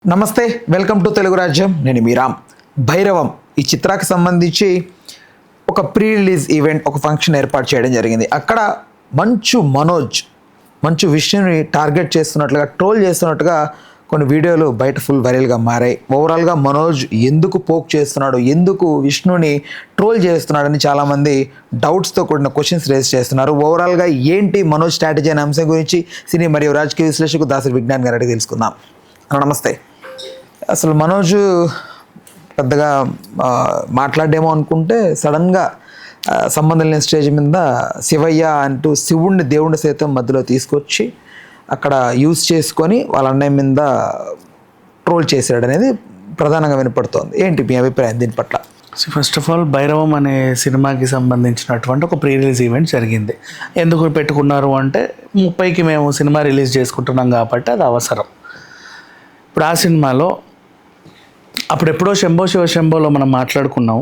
నమస్తే, welcome to Telugu రాజ్యం. నేను మీ రామ్. భైరవం ఈ చిత్రానికి సంబంధించి ఒక ప్రీ రిలీజ్ ఈవెంట్, ఒక ఫంక్షన్ ఏర్పాటు చేయడం జరిగింది. అక్కడ మంచు విష్ణుని టార్గెట్ చేస్తున్నట్లుగా, ట్రోల్ చేస్తున్నట్టుగా కొన్ని వీడియోలు బయట ఫుల్ వైరల్గా మారాయి. ఓవరాల్గా మనోజ్ ఎందుకు పోక్ చేస్తున్నాడు, ఎందుకు విష్ణుని ట్రోల్ చేస్తున్నాడని చాలామంది డౌట్స్తో కూడిన క్వశ్చన్స్ రేస్ చేస్తున్నారు. ఓవరాల్గా ఏంటి మనోజ్ స్ట్రాటజీ అనే అంశం గురించి సినీ మరియు రాజకీయ విశ్లేషకు దాసరి విజ్ఞాన్ గారు అడిగి తెలుసుకుందాం. నమస్తే. అసలు మనోజ్ పెద్దగా మాట్లాడేమో అనుకుంటే సడన్గా సంబంధం లేని స్టేజ్ మీద శివయ్య అంటూ శివుణ్ణి దేవుణ్ణి సైతం మధ్యలో తీసుకొచ్చి అక్కడ యూజ్ చేసుకొని వాళ్ళ అన్నయ్య మీద ట్రోల్ చేశాడు అనేది ప్రధానంగా వినపడుతోంది. ఏంటి మీ అభిప్రాయం దీని పట్ల? ఫస్ట్ ఆఫ్ ఆల్, భైరవం అనే సినిమాకి సంబంధించినటువంటి ఒక ప్రీ రిలీజ్ ఈవెంట్ జరిగింది. ఎందుకు పెట్టుకున్నారు అంటే 30కి మేము సినిమా రిలీజ్ చేసుకుంటున్నాం కాబట్టి అది అవసరం. ఇప్పుడు ఆ సినిమాలో అప్పుడెప్పుడో శంభో శివ శంభోలో మనం మాట్లాడుకున్నాం,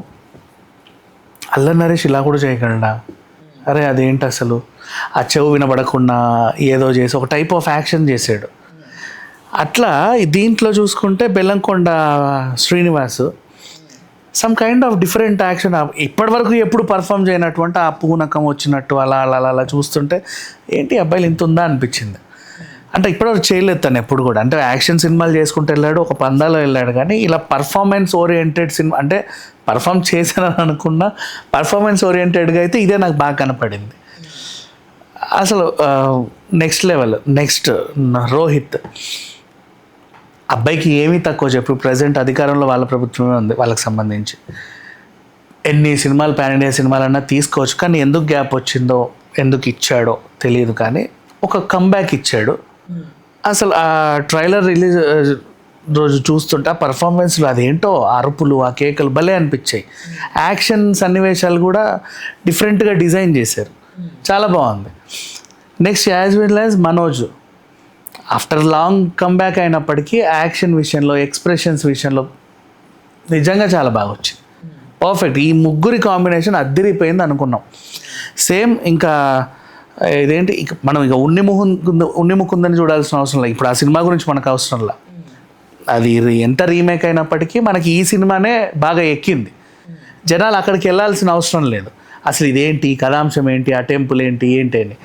అల్లరి నరేష్ ఇలా కూడా చేయగలడా, అరే అదేంటి అసలు ఆ చెవు వినబడకుండా ఏదో చేసి ఒక టైప్ ఆఫ్ యాక్షన్ చేశాడు. అట్లా దీంట్లో చూసుకుంటే Bellamkonda Srinivas some kind of different action ఇప్పటివరకు ఎప్పుడు పర్ఫామ్ చేయనటువంటి ఆ పూనకం వచ్చినట్టు అలా అలా అలా చూస్తుంటే ఏంటి అబ్బాయిలు ఇంత ఉందా అనిపించింది. అంటే ఇప్పటివరకు చేయలేదు తను ఎప్పుడు కూడా. అంటే యాక్షన్ సినిమాలు చేసుకుంటూ వెళ్ళాడు, ఒక పందాలో వెళ్ళాడు, కానీ ఇలా పర్ఫార్మెన్స్ ఓరియంటెడ్ సినిమా అంటే పర్ఫామ్ చేశానని అనుకున్నా పర్ఫార్మెన్స్ ఓరియంటెడ్గా అయితే ఇదే నాకు బాగా కనపడింది. అసలు నెక్స్ట్ లెవెల్. నెక్స్ట్ రోహిత్ అబ్బాయికి ఏమీ తక్కువ చెప్పు. ప్రజెంట్ అధికారంలో వాళ్ళ ప్రభుత్వమే ఉంది. వాళ్ళకి సంబంధించి ఎన్ని సినిమాలు పాన్ ఇండియా సినిమాలన్నా తీసుకోవచ్చు, కానీ ఎందుకు గ్యాప్ వచ్చిందో ఎందుకు ఇచ్చాడో తెలియదు, కానీ ఒక కంబ్యాక్ ఇచ్చాడు. అసలు ఆ ట్రైలర్ రిలీజ్ రోజు చూస్తుంటే ఆ పర్ఫార్మెన్స్లో అదేంటో అరుపులు ఆ కేకలు భలే అనిపించాయి. యాక్షన్ సన్నివేశాలు కూడా డిఫరెంట్గా డిజైన్ చేశారు, చాలా బాగుంది. Next as well as Manoj after long comeback అయినప్పటికీ యాక్షన్ విషయంలో, ఎక్స్ప్రెషన్స్ విషయంలో నిజంగా చాలా బాగా వచ్చింది. పర్ఫెక్ట్. ఈ ముగ్గురి కాంబినేషన్ అద్దిరిపోయింది అనుకున్నాం. సేమ్ ఇంకా ఇదేంటి ఇక మనం ఇక ఉన్ని ముకుందని చూడాల్సిన అవసరం లేదు. ఇప్పుడు ఆ సినిమా గురించి మనకు అవసరం లేదు. అది ఎంత రీమేక్ అయినప్పటికీ మనకి ఈ సినిమానే బాగా ఎక్కింది. జనాలు అక్కడికి వెళ్ళాల్సిన అవసరం లేదు. అసలు ఇదేంటి, కథాంశం ఏంటి, ఆ టెంపుల్ ఏంటి అని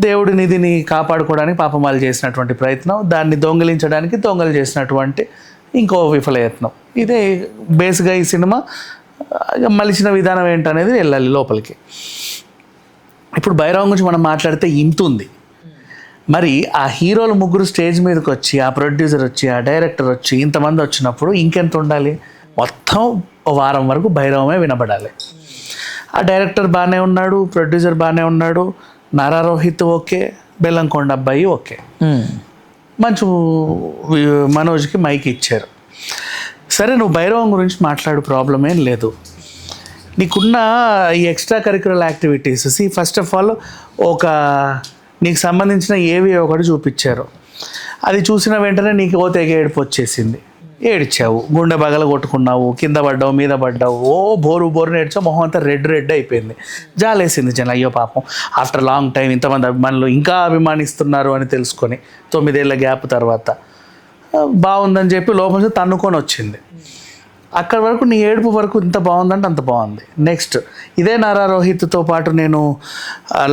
దేవుడి నిధిని కాపాడుకోవడానికి పాపం వాళ్ళు చేసినటువంటి ప్రయత్నం, దాన్ని దొంగిలించడానికి దొంగలు చేసినటువంటి ఇంకో విఫలయత్నం, ఇదే బేస్గా ఈ సినిమా మలిచిన విధానం ఏంటనేది వెళ్ళాలి లోపలికి. ఇప్పుడు భైరవం గురించి మనం మాట్లాడితే ఇంత ఉంది. మరి ఆ హీరోలు ముగ్గురు స్టేజ్ మీదకి వచ్చి, ఆ ప్రొడ్యూసర్ వచ్చి, ఆ డైరెక్టర్ వచ్చి, ఇంతమంది వచ్చినప్పుడు ఇంకెంత ఉండాలి? మొత్తం వారం వరకు భైరవమే వినబడాలి. ఆ డైరెక్టర్ బాగానే ఉన్నాడు, ప్రొడ్యూసర్ బాగానే ఉన్నాడు, నారా రోహిత్ ఓకే, బెల్లంకొండ అబ్బాయి ఓకే, మంచి మనోజ్కి మైక్ ఇచ్చారు. సరే, నువ్వు భైరవం గురించి మాట్లాడు, ప్రాబ్లం ఏం లేదు. నీకున్న ఈ extra curricular activities first of all నీకు సంబంధించిన ఏవి ఒకటి చూపించారు. అది చూసిన వెంటనే నీకు తెగ ఏడుపు వచ్చేసింది. ఏడ్చావు, గుండె బగల కొట్టుకున్నావు, కింద పడ్డావు, మీద పడ్డావు, బోరు ఏడ్చావు, మొహం అంతా రెడ్ అయిపోయింది. జాలేసింది జనం, అయ్యో పాపం ఆఫ్టర్ లాంగ్ టైం ఇంతమంది అభిమానులు ఇంకా అభిమానిస్తున్నారు అని తెలుసుకొని 9 ఏళ్ళ గ్యాప్ తర్వాత బాగుందని చెప్పి లోపల తన్నుకొని వచ్చింది. అక్కడి వరకు నీ ఏడుపు వరకు ఇంత బాగుందంటే అంత బాగుంది. నెక్స్ట్ ఇదే నారా రోహిత్తో పాటు నేను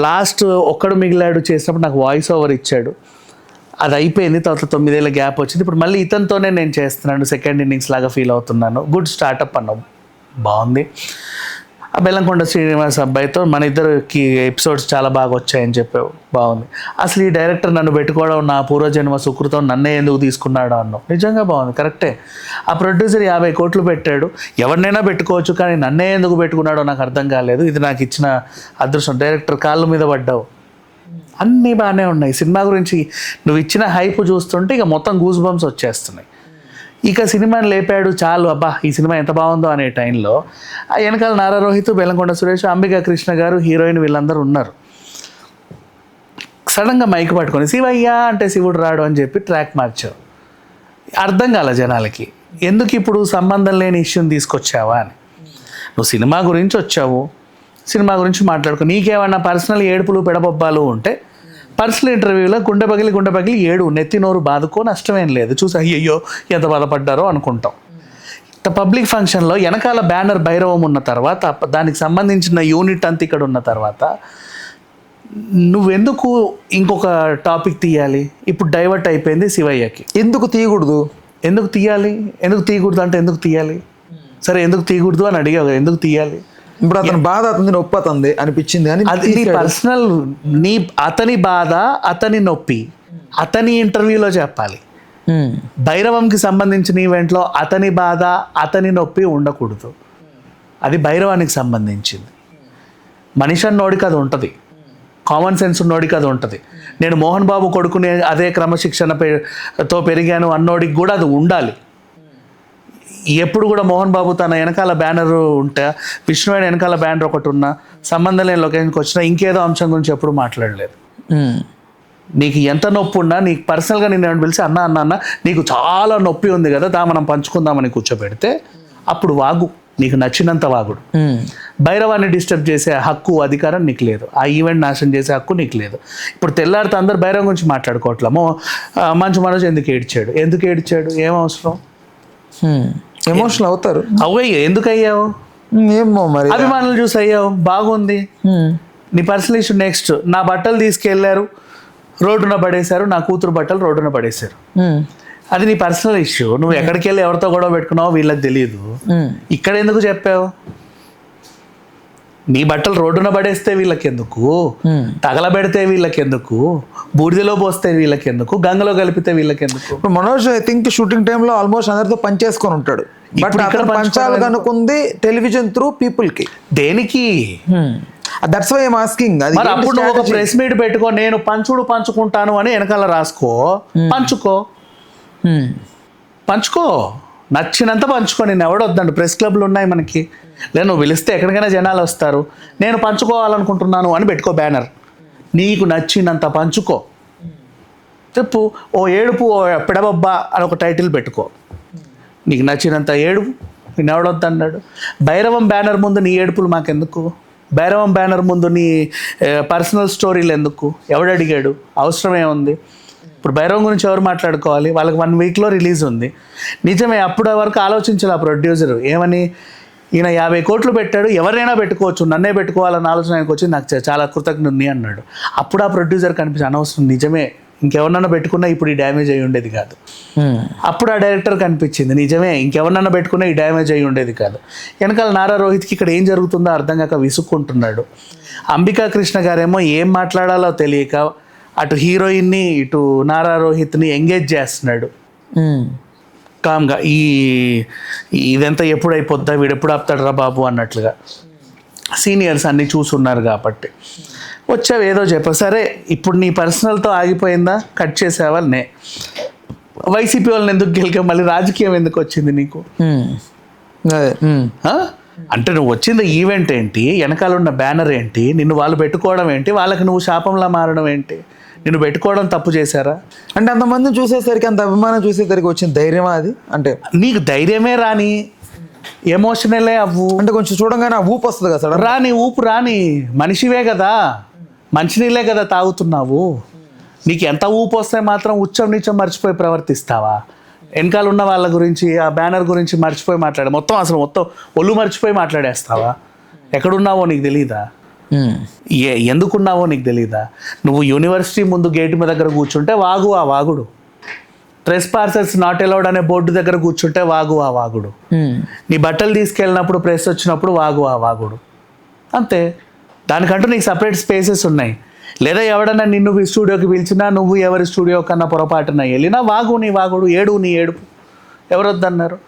లాస్ట్ ఒక్కడు మిగిలాడు చేసినప్పుడు నాకు వాయిస్ ఓవర్ ఇచ్చాడు. అది అయిపోయింది. తర్వాత 9 ఏళ్ళ గ్యాప్ వచ్చింది. ఇప్పుడు మళ్ళీ ఇతనితోనే నేను చేస్తున్నాను, సెకండ్ ఇన్నింగ్స్ లాగా ఫీల్ అవుతున్నాను. గుడ్ స్టార్టప్ అన్నావు, బాగుంది. ఆ బెల్లంకొండ శ్రీనివాస్ అబ్బాయితో మన ఇద్దరికి ఎపిసోడ్స్ చాలా బాగా వచ్చాయని చెప్పావు, బాగుంది. అసలు ఈ డైరెక్టర్ నన్ను పెట్టుకోవడం నా పూర్వజన్మ సుకృతం, నన్నే ఎందుకు తీసుకున్నాడు అన్నావు, నిజంగా బాగుంది, కరెక్టే. ఆ ప్రొడ్యూసర్ 50 కోట్లు పెట్టాడు, ఎవరినైనా పెట్టుకోవచ్చు, కానీ నన్నే ఎందుకు పెట్టుకున్నాడో నాకు అర్థం కాలేదు. ఇది నాకు ఇచ్చిన అదృష్టం. డైరెక్టర్ కాళ్ళ మీద పడ్డావు, అన్నీ బాగానే ఉన్నాయి. సినిమా గురించి నువ్వు ఇచ్చిన హైప్ చూస్తుంటే ఇక మొత్తం గూస్ బంప్స్ వచ్చేస్తున్నాయి. ఇక సినిమాని లేపాడు, చాలు అబ్బా ఈ సినిమా ఎంత బాగుందో అనే టైంలో ఆ వెనకాల నారా రోహిత్, బెల్లంకొండ సురేష్, అంబికా కృష్ణ గారు, హీరోయిన్ వీళ్ళందరూ ఉన్నారు. సడన్గా మైక్ పట్టుకొని శివయ్య అంటే శివుడు రాడు అని చెప్పి ట్రాక్ మార్చావు. అర్థం కాల జనాలకి, ఎందుకు ఇప్పుడు సంబంధం లేని ఇష్యూని తీసుకొచ్చావా అని. నువ్వు సినిమా గురించి వచ్చావు, సినిమా గురించి మాట్లాడుకో. నీకేమన్నా పర్సనల్ ఏడుపులు పెడబొబ్బాలు ఉంటే పర్సనల్ ఇంటర్వ్యూలో గుండె పగిలి ఏడు, నెత్తి నోరు బాదుకో, నష్టమేం లేదు. చూసి అయ్యయ్యో ఎంత బాధపడ్డారో అనుకుంటాం. పబ్లిక్ ఫంక్షన్లో వెనకాల బ్యానర్ భైరవం ఉన్న తర్వాత, దానికి సంబంధించిన యూనిట్ అంతా ఇక్కడ ఉన్న తర్వాత నువ్వెందుకు ఇంకొక టాపిక్ తీయాలి? ఇప్పుడు డైవర్ట్ అయిపోయింది శివయ్యకి. ఎందుకు తీయకూడదు? ఎందుకు తీయాలి అంటే ఎందుకు తీయాలి? సరే ఎందుకు తీయకూడదు అని అడిగావు, ఎందుకు తీయాలి? ఇప్పుడు అతని బాధ అతని నొప్పి అతనిది అనిపించింది అని అది నీ పర్సనల్, అతని బాధ, అతని నొప్పి అతని ఇంటర్వ్యూలో చెప్పాలి. భైరవంకి సంబంధించిన ఈవెంట్లో అతని బాధ, అతని నొప్పి ఉండకూడదు. అది భైరవానికి సంబంధించింది. మనిషి అన్నోడికి అది ఉంటుంది, కామన్ సెన్స్ ఉన్నోడికి అది ఉంటుంది. నేను మోహన్ బాబు కొడుకునే అదే క్రమశిక్షణతో పెరిగాను అన్నోడికి కూడా అది ఉండాలి. ఎప్పుడు కూడా మోహన్ బాబు తన వెనకాల బ్యానర్ ఉంటే, విష్ణువేణ వెనకాల బ్యానర్ ఒకటి ఉన్నా, సంబంధం లేని లొకేషన్కి వచ్చినా ఇంకేదో అంశం గురించి ఎప్పుడు మాట్లాడలేదు. నీకు ఎంత నొప్పి ఉన్నా, నీకు పర్సనల్గా నేను పిలిచి అన్న నీకు చాలా నొప్పి ఉంది కదా, మనం పంచుకుందామని కూర్చోబెడితే అప్పుడు వాగు, నీకు నచ్చినంత వాగుడు. భైరవాన్ని డిస్టర్బ్ చేసే హక్కు, అధికారం నీకు లేదు. ఆ ఈవెంట్ నాశనం చేసే హక్కు నీకు లేదు. ఇప్పుడు తెల్లారితో అందరు భైరవం గురించి మాట్లాడుకోవట్లేమో. మంచు మనోజ్ ఎందుకు ఏడ్చాడు? ఏం అవసరం? ఎమోషనల్ అవుతారు. అవ్వయ్యా, ఎందుకు అయ్యావు? ఏమో మరి, అభిమానులు చూసి అయ్యావు, బాగుంది. నీ పర్సనల్ ఇష్యూ నెక్స్ట్. నా బట్టలు తీసుకెళ్లారు, రోడ్డున పడేశారు, నా కూతురు బట్టలు రోడ్డున పడేశారు. అది నీ పర్సనల్ ఇష్యూ. నువ్వు ఎక్కడికి వెళ్ళి ఎవరితో గొడవ పెట్టుకున్నావో వీళ్ళకి తెలియదు. ఇక్కడ ఎందుకు చెప్పావు? నీ బట్టలు రోడ్డున పడేస్తే వీళ్ళకెందుకు, తగలబెడితే వీళ్ళకెందుకు, బూడిదలో పోస్తే వీళ్ళకెందుకు, గంగలో కలిపితే వీళ్ళకెందుకు? ఇప్పుడు మనోజ్ ఐ థింక్ షూటింగ్ టైంలో ఆల్మోస్ట్ అందరితో పనిచేసుకొని ఉంటాడు. బట్ ఇక్కడ పంచాలనుకుంది టెలివిజన్ త్రూ పీపుల్ కి. దేనికి? That's why I am asking. అది మరి అప్పుడు నువ్వు ఒక ప్రెస్ మీట్ పెట్టుకో, నేను పంచుకుంటాను అని వెనకాల రాసుకో, పంచుకో, నచ్చినంత పంచుకో. నేను ఎవడొద్దండి, ప్రెస్ క్లబ్లు ఉన్నాయి మనకి. లేదు నువ్వు పిలిస్తే ఎక్కడికైనా జనాలు వస్తారు. నేను పంచుకోవాలనుకుంటున్నాను అని పెట్టుకో బ్యానర్. నీకు నచ్చినంత పంచుకో. చెప్పు, ఓ ఏడుపు, ఓ పిడబబ్బా అని ఒక టైటిల్ పెట్టుకో. నీకు నచ్చినంత ఏడుపు, నేను ఎవడొద్దన్నాడు? భైరవం బ్యానర్ ముందు నీ ఏడుపులు మాకెందుకు? భైరవం బ్యానర్ ముందు నీ పర్సనల్ స్టోరీలు ఎందుకు? ఎవడడిగాడు? అవసరమే ఉంది? ఇప్పుడు భైరవం గురించి ఎవరు మాట్లాడుకోవాలి? వాళ్ళకి 1 వీక్లో రిలీజ్ ఉంది. నిజమే, అప్పటి వరకు ఆలోచించాలి ఆ ప్రొడ్యూసర్. ఏమని, ఈయన 50 కోట్లు పెట్టాడు, ఎవరైనా పెట్టుకోవచ్చు, నన్నే పెట్టుకోవాలన్న ఆలోచన ఆయనకు వచ్చి, నాకు చాలా కృతజ్ఞుని అన్నాడు. అప్పుడు ఆ ప్రొడ్యూసర్ కనిపించి అనవసరం, నిజమే, ఇంకెవరినన్నా పెట్టుకున్నా ఇప్పుడు ఈ డ్యామేజ్ అయ్యి ఉండేది కాదు. అప్పుడు ఆ డైరెక్టర్ కనిపించింది, నిజమే, ఇంకెవరినన్నా పెట్టుకున్నా ఈ డ్యామేజ్ అయ్యి ఉండేది కాదు. వెనకాల నారా రోహిత్కి ఇక్కడ ఏం జరుగుతుందో అర్థం కాక విసుక్కుంటున్నాడు. అంబికా కృష్ణ గారేమో ఏం మాట్లాడాలో తెలియక అటు హీరోయిన్ని ఇటు నారా రోహిత్ని ఎంగేజ్ చేస్తున్నాడు కామ్గా. ఇదంతా ఎప్పుడు అయిపోద్దా, వీడు ఎప్పుడు ఆపుతాడు రా బాబు అన్నట్లుగా. సీనియర్స్ అన్నీ చూసున్నారు కాబట్టి వచ్చావు, ఏదో చెప్పావు. సరే, ఇప్పుడు నీ పర్సనల్తో ఆగిపోయిందా, కట్ చేసావా? వైసీపీ వాళ్ళని ఎందుకు గెలికా? మళ్ళీ రాజకీయం ఎందుకు వచ్చింది నీకు? అంటే నువ్వు వచ్చింది ఈవెంట్ ఏంటి, వెనకాల ఉన్న బ్యానర్ ఏంటి, నిన్ను వాళ్ళు పెట్టుకోవడం ఏంటి, వాళ్ళకి నువ్వు శాపంలా మారడం ఏంటి? నిన్ను పెట్టుకోవడం తప్పు చేశారా? అంటే అంతమంది చూసేసరికి, అంత అభిమానం చూసేసరికి వచ్చిన ధైర్యమా అది? అంటే నీకు ధైర్యమే రాని, ఎమోషనలే అవ్వు. అంటే కొంచెం చూడంగానే ఆ ఊపు వస్తుంది కదా, రాని ఊపు రాని. మనిషివే కదా, మంచినీళ్ళే కదా తాగుతున్నావు. నీకు ఎంత ఊపు వస్తే మాత్రం ఉచ్చం నీచం మర్చిపోయి ప్రవర్తిస్తావా? వెనకాల ఉన్న వాళ్ళ గురించి, ఆ బ్యానర్ గురించి మర్చిపోయి మొత్తం ఒళ్ళు మర్చిపోయి మాట్లాడేస్తావా? ఎక్కడున్నావో నీకు తెలీదా? ఎందుకున్నావో నీకు తెలీదా? నువ్వు యూనివర్సిటీ ముందు గేటు మీద దగ్గర కూర్చుంటే వాగు ఆ వాగుడు, ట్రెస్ పార్సల్స్ నాట్ అలౌడ్ అనే బోర్డు దగ్గర కూర్చుంటే వాగు ఆ వాగుడు, నీ బట్టలు తీసుకెళ్ళినప్పుడు ప్రెస్ వచ్చినప్పుడు వాగు ఆ వాగుడు. అంతే. దానికంటూ నీకు సపరేట్ స్పేసెస్ ఉన్నాయి. లేదా ఎవడన్నా నిన్ను స్టూడియోకి పిలిచినా, నువ్వు ఎవరి స్టూడియో కన్నా పొరపాటున వెళ్ళినా వాగు నీ వాగుడు, ఏడు నీ ఏడుపు. ఎవరొద్దన్నారు?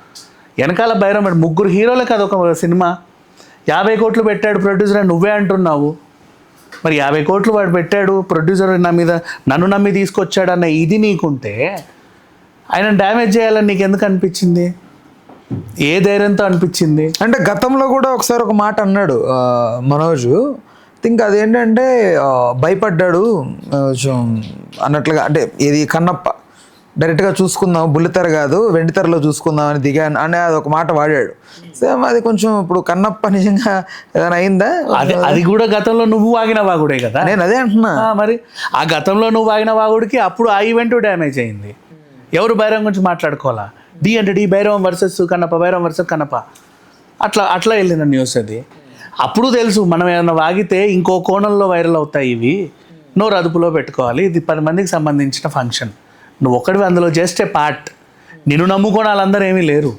వెనకాల భైరవం 3 హీరోలకు అదొక సినిమా. 50 కోట్లు పెట్టాడు ప్రొడ్యూసర్ అని నువ్వే అంటున్నావు. మరి 50 కోట్లు వాడు పెట్టాడు ప్రొడ్యూసర్, నన్ను నమ్మి తీసుకొచ్చాడు అన్న ఇది నీకుంటే ఆయన డ్యామేజ్ చేయాలని నీకు ఎందుకు అనిపించింది? ఏ ధైర్యంతో అనిపించింది? అంటే గతంలో కూడా ఒకసారి ఒక మాట అన్నాడు మనోజ్, థింక్ అదేంటంటే భయపడ్డాడు అన్నట్లుగా. అంటే ఇది కన్నప్ప డైరెక్ట్గా చూసుకుందాం, బుల్లితెర కాదు వెండితెరలో చూసుకుందాం అని దిగాను అని అది ఒక మాట వాడాడు. సేమ్ అది కొంచెం ఇప్పుడు కన్నప్ప నిజంగా ఏదైనా అయిందా? అది కూడా గతంలో నువ్వు వాగిన వాగుడే కదా. నేను అదే అంటున్నా. మరి ఆ గతంలో నువ్వు వాగిన వాగుడికి అప్పుడు ఆ ఈవెంట్ డ్యామేజ్ అయింది. ఎవరు బైరం గురించి మాట్లాడుకోవాలా? డి అంటే D, Bairam versus Kannappa, Bairam versus Kannappa, అట్లా వెళ్ళిన న్యూస్ అది. అప్పుడు తెలుసు మనం ఏమైనా వాగితే ఇంకో కోణంలో వైరల్ అవుతాయి ఇవి, నోరు అదుపులో పెట్టుకోవాలి, ఇది 10 మందికి సంబంధించిన ఫంక్షన్, నువ్వు ఒక్కడివి అందులో జస్ట్ ఏ పార్ట్. నిన్ను నమ్ముకొని వాళ్ళందరూ ఏమీ లేరు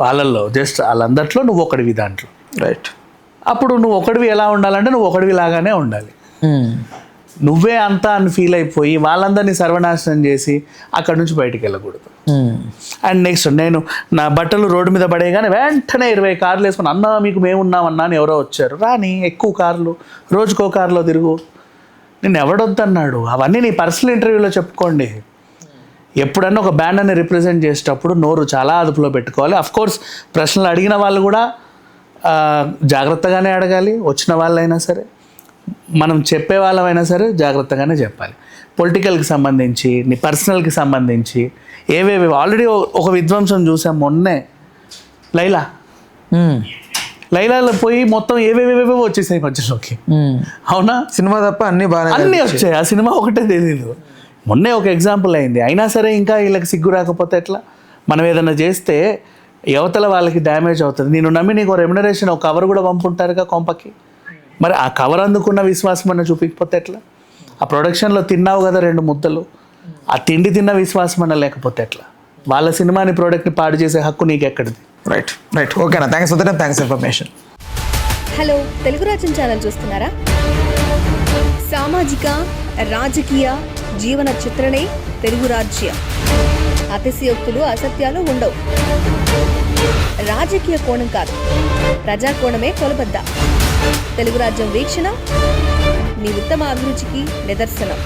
వాళ్ళల్లో, జస్ట్ వాళ్ళందరిలో నువ్వు ఒకడివి దాంట్లో. రైట్. అప్పుడు నువ్వు ఒకడివి ఎలా ఉండాలంటే నువ్వు ఒకడివి లాగానే ఉండాలి. నువ్వే అంతా అని ఫీల్ అయిపోయి వాళ్ళందరినీ సర్వనాశనం చేసి అక్కడి నుంచి బయటికి వెళ్ళకూడదు. అండ్ నెక్స్ట్ నేను నా బట్టలు రోడ్డు మీద పడేయగానే వెంటనే 20 కార్లు వేసుకుని అన్నా మీకు మేమున్నామన్నా అని ఎవరో వచ్చారు. రాని ఎక్కువ కార్లు, రోజుకో కార్లో తిరుగు, నేను ఎవడొద్దన్నాడు? అవన్నీ నీ పర్సనల్ ఇంటర్వ్యూలో చెప్పుకోండి. ఎప్పుడన్నా ఒక బ్యాండ్ రిప్రజెంట్ చేసేటప్పుడు నోరు చాలా అదుపులో పెట్టుకోవాలి. అఫ్కోర్స్ ప్రశ్నలు అడిగిన వాళ్ళు కూడా జాగ్రత్తగానే అడగాలి. వచ్చిన వాళ్ళైనా సరే, మనం చెప్పే వాళ్ళమైనా సరే జాగ్రత్తగానే చెప్పాలి. పొలిటికల్కి సంబంధించి, నీ పర్సనల్కి సంబంధించి ఏవేవి ఆల్రెడీ ఒక విధ్వంసం చూసాం మొన్నే, లైలాలో పోయి మొత్తం ఏవేవేవో వచ్చేసాయి మధ్యలోకి. అవునా? సినిమా తప్ప అన్నీ బాగా అన్నీ వచ్చాయి, ఆ సినిమా ఒకటే తెలియదు. మొన్నే ఒక ఎగ్జాంపుల్ అయింది. అయినా సరే ఇంకా వీళ్ళకి సిగ్గు రాకపోతే ఎట్లా? మనం ఏదైనా చేస్తే యువతల వాళ్ళకి డ్యామేజ్ అవుతుంది. నేను నమ్మి నీకు రెమ్యునరేషన్ ఒక కవర్ కూడా పంపుంటారుగా కొంపకి, మరి ఆ కవర్ అందుకున్న విశ్వాసం అన్న చూపించకపోతే ఎట్లా? ఆ ప్రొడక్షన్లో తిన్నావు కదా 2 ముద్దలు, ఆ తిండి తిన్న విశ్వాసం అన్న లేకపోతే ఎట్లా? వాళ్ళ సినిమాని, ప్రోడక్ట్ని పాడు చేసే హక్కు నీకు ఎక్కడిది? రైట్. ఓకేనా, థ్యాంక్స్ ఉదయం, థ్యాంక్స్ ఇన్ఫర్మేషన్. హలో, తెలుగు రాజ్యం ఛానల్ చూస్తున్నారా? సామాజిక, రాజకీయ, జీవన చిత్రణే తెలుగు రాజ్యం. అతిశయోక్తులు, అసత్యాలు ఉండవు. రాజకీయ కోణం కాదు, ప్రజా కోణమే కొలబద్ద. తెలుగు రాజ్యం వీక్షణ మీ ఉత్తమ అభిరుచికి నిదర్శనం.